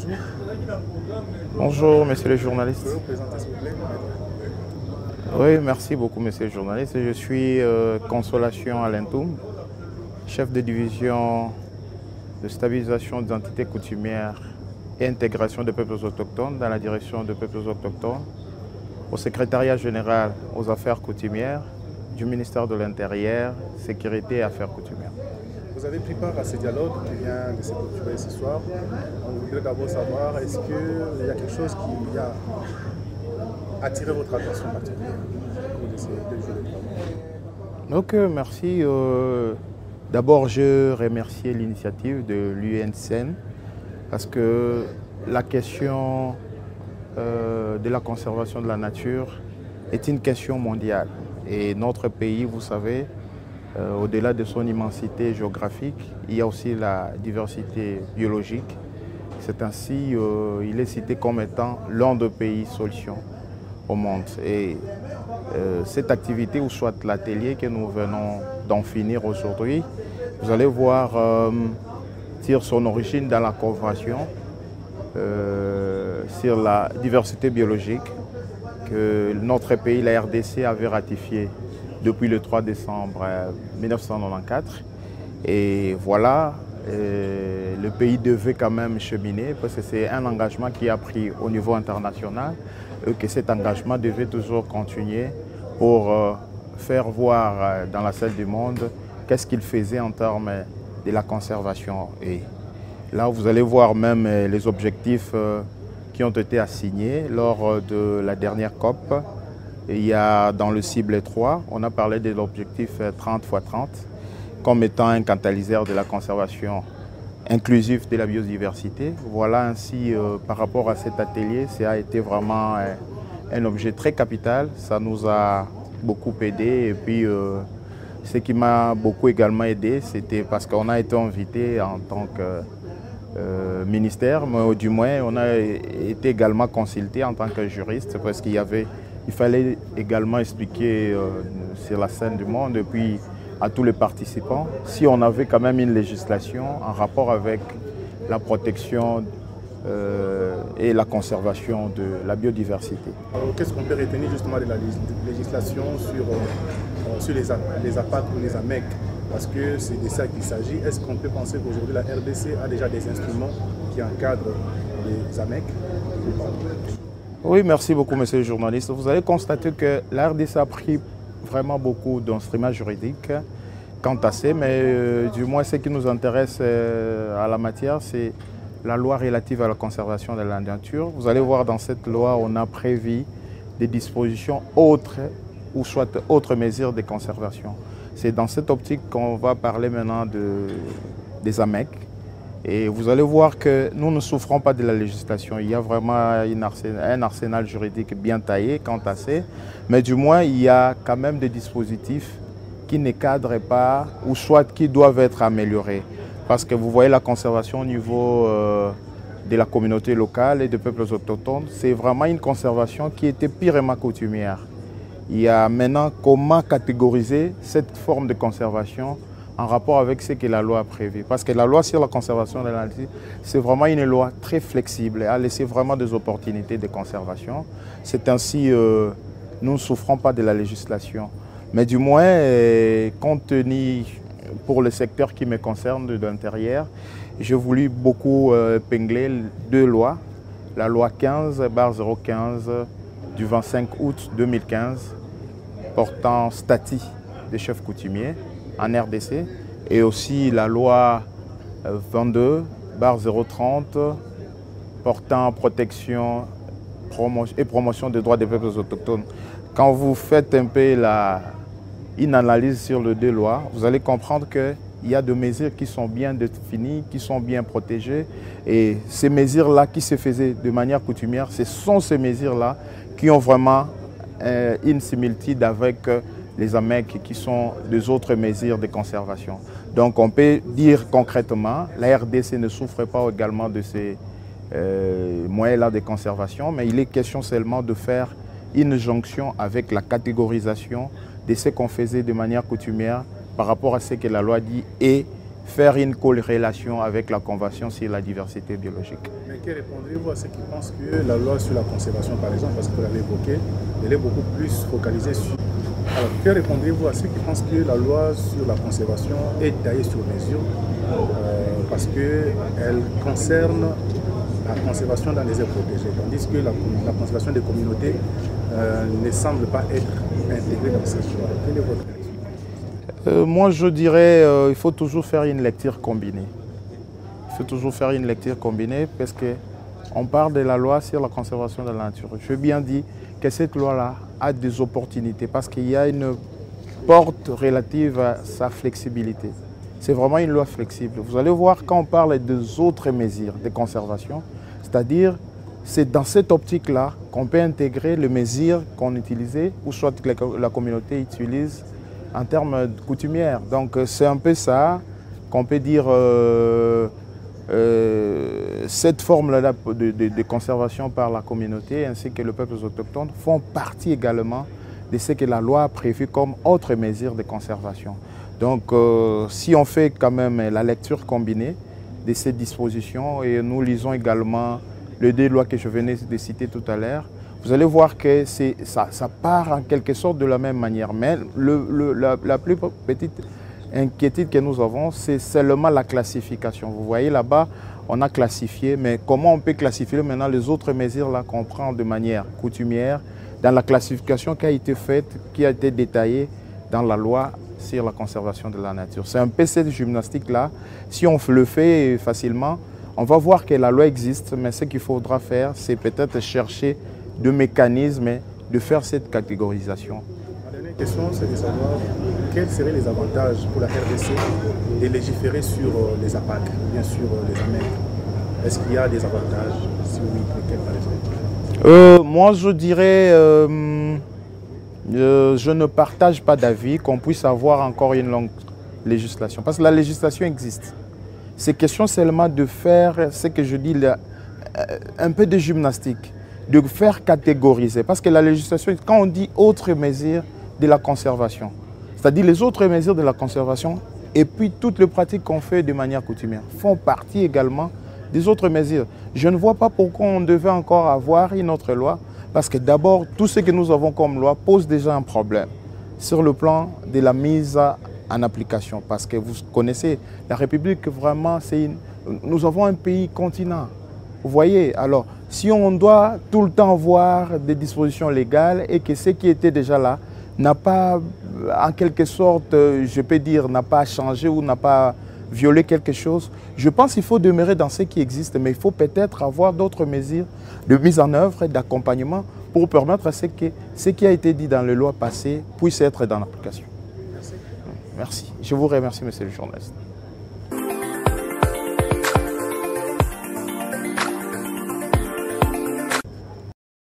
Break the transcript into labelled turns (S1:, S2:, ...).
S1: bonjour.
S2: Bonjour, monsieur le journaliste.
S1: Pouvez-vous vous présenter, s'il vous plaît?
S2: Oui, merci beaucoup, monsieur le journaliste. Je suis Consolation Alentoum, chef de division de stabilisation des entités coutumières et intégration des peuples autochtones dans la direction des peuples autochtones, au secrétariat général aux affaires coutumières du ministère de l'Intérieur, Sécurité et Affaires coutumières.
S1: Vous avez pris part à ce dialogue qui vient de se clôturer ce soir. On voudrait d'abord savoir, est-ce qu'il y a quelque chose qui a attiré votre attention particulière au cours de ces 2 jours de travail?
S2: Ok, merci. D'abord, je remercie l'initiative de l'UNCN parce que la question de la conservation de la nature est une question mondiale. Et notre pays, vous savez, au-delà de son immensité géographique, il y a aussi la diversité biologique. C'est ainsi, il est cité comme étant l'un des pays solutions au monde. Et cette activité, ou soit l'atelier que nous venons d'en finir aujourd'hui, vous allez voir, tire son origine dans la Convention sur la diversité biologique que notre pays, la RDC, avait ratifiée depuis le 3 décembre 1994. Et voilà, le pays devait quand même cheminer parce que c'est un engagement qui a pris au niveau international et que cet engagement devait toujours continuer pour faire voir dans la salle du monde qu'est-ce qu'il faisait en termes de la conservation. Et là, vous allez voir même les objectifs qui ont été assignés lors de la dernière COP. Il y a dans le cible 3, on a parlé de l'objectif 30 x 30 comme étant un catalyseur de la conservation inclusive de la biodiversité. Voilà ainsi, par rapport à cet atelier, ça a été vraiment un objet très capital. Ça nous a beaucoup aidé. Et puis, ce qui m'a beaucoup également aidé, c'était parce qu'on a été invité en tant que ministère, mais du moins, on a été également consulté en tant que juriste parce il fallait également expliquer sur la scène du monde et puis à tous les participants si on avait quand même une législation en rapport avec la protection et la conservation de la biodiversité.
S1: Qu'est-ce qu'on peut retenir justement de la législation sur les APAC ou les AMEC? Parce que c'est de ça qu'il s'agit. Est-ce qu'on peut penser qu'aujourd'hui la RDC a déjà des instruments qui encadrent les AMEC?
S2: Oui, merci beaucoup, monsieur le journaliste. Vous allez constater que la RDC a pris vraiment beaucoup d'instruments juridiques quant à ça, mais du moins ce qui nous intéresse à la matière, c'est la loi relative à la conservation de la nature. Vous allez voir dans cette loi, on a prévu des dispositions autres ou soit autres mesures de conservation. C'est dans cette optique qu'on va parler maintenant des AMEC. Et vous allez voir que nous ne souffrons pas de la législation. Il y a vraiment un arsenal juridique bien taillé quant à ça. Mais du moins, il y a quand même des dispositifs qui ne cadrent pas ou soit qui doivent être améliorés. Parce que vous voyez la conservation au niveau de la communauté locale et des peuples autochtones, c'est vraiment une conservation qui était purement coutumière. Il y a maintenant comment catégoriser cette forme de conservation en rapport avec ce que la loi a prévu. Parce que la loi sur la conservation de la nature, c'est vraiment une loi très flexible et a laissé vraiment des opportunités de conservation. C'est ainsi, nous ne souffrons pas de la législation. Mais du moins, compte tenu pour le secteur qui me concerne de l'intérieur, j'ai voulu beaucoup épingler 2 lois. La loi 15/015 du 25 août 2015 portant statut des chefs coutumiers en RDC et aussi la loi 22/030 portant protection et promotion des droits des peuples autochtones. Quand vous faites un peu une analyse sur les 2 lois, vous allez comprendre qu'il y a des mesures qui sont bien définies, qui sont bien protégées et ces mesures-là qui se faisaient de manière coutumière, ce sont ces mesures-là qui ont vraiment une similitude avec les AMEC qui sont des autres mesures de conservation. Donc on peut dire concrètement, la RDC ne souffre pas également de ces moyens-là de conservation, mais il est question seulement de faire une jonction avec la catégorisation de ce qu'on faisait de manière coutumière par rapport à ce que la loi dit et faire une corrélation avec la Convention sur la diversité biologique.
S1: Mais que répondrez-vous à ceux qui pensent que la loi sur la conservation, par exemple, parce que vous l'avez évoqué, elle est beaucoup plus focalisée sur... Alors, que répondrez-vous à ceux qui pensent que la loi sur la conservation est taillée sur mesure parce qu'elle concerne la conservation dans les aires protégées, tandis que la conservation des communautés ne semble pas être intégrée dans cette loi. Quelle est votre réaction?
S2: Moi, je dirais qu'il faut toujours faire une lecture combinée. Il faut toujours faire une lecture combinée parce qu'on parle de la loi sur la conservation de la nature. Je veux bien dire que cette loi-là a des opportunités parce qu'il y a une porte relative à sa flexibilité. C'est vraiment une loi flexible. Vous allez voir quand on parle des autres mesures de conservation, c'est-à-dire c'est dans cette optique-là qu'on peut intégrer les mesures qu'on utilisait ou soit que la communauté utilise en termes coutumières. Donc c'est un peu ça qu'on peut dire cette forme-là de conservation par la communauté ainsi que le peuple autochtone font partie également de ce que la loi a prévu comme autre mesure de conservation. Donc si on fait quand même la lecture combinée de ces dispositions et nous lisons également les deux lois que je venais de citer tout à l'heure, vous allez voir que ça part en quelque sorte de la même manière. Mais la plus petite inquiétude que nous avons, c'est seulement la classification. Vous voyez là-bas, on a classifié, mais comment on peut classifier maintenant les autres mesures là qu'on prend de manière coutumière dans la classification qui a été faite, qui a été détaillée dans la loi sur la conservation de la nature. C'est un peu cette gymnastique-là. Si on le fait facilement, on va voir que la loi existe, mais ce qu'il faudra faire, c'est peut-être chercher de mécanismes de faire cette catégorisation.
S1: Ma dernière question, c'est de savoir quels seraient les avantages pour la RDC de légiférer sur les APAC, bien sûr les AMEC. Est-ce qu'il y a des avantages? Si oui, lesquels par exemple?
S2: Moi, je dirais, je ne partage pas d'avis qu'on puisse avoir encore une longue législation, parce que la législation existe. C'est question seulement de faire ce que je dis, un peu de gymnastique, de faire catégoriser. Parce que la législation, quand on dit autres mesures de la conservation, c'est-à-dire les autres mesures de la conservation et puis toutes les pratiques qu'on fait de manière coutumière font partie également des autres mesures. Je ne vois pas pourquoi on devait encore avoir une autre loi, parce que d'abord, tout ce que nous avons comme loi pose déjà un problème sur le plan de la mise en application. Parce que vous connaissez, la République, vraiment, nous avons un pays continent. Vous voyez, alors, si on doit tout le temps voir des dispositions légales et que ce qui était déjà là n'a pas, en quelque sorte, je peux dire, n'a pas changé ou n'a pas violé quelque chose, je pense qu'il faut demeurer dans ce qui existe, mais il faut peut-être avoir d'autres mesures de mise en œuvre et d'accompagnement pour permettre à ce que ce qui a été dit dans les lois passées puisse être dans l'application. Merci. Je vous remercie, monsieur le journaliste.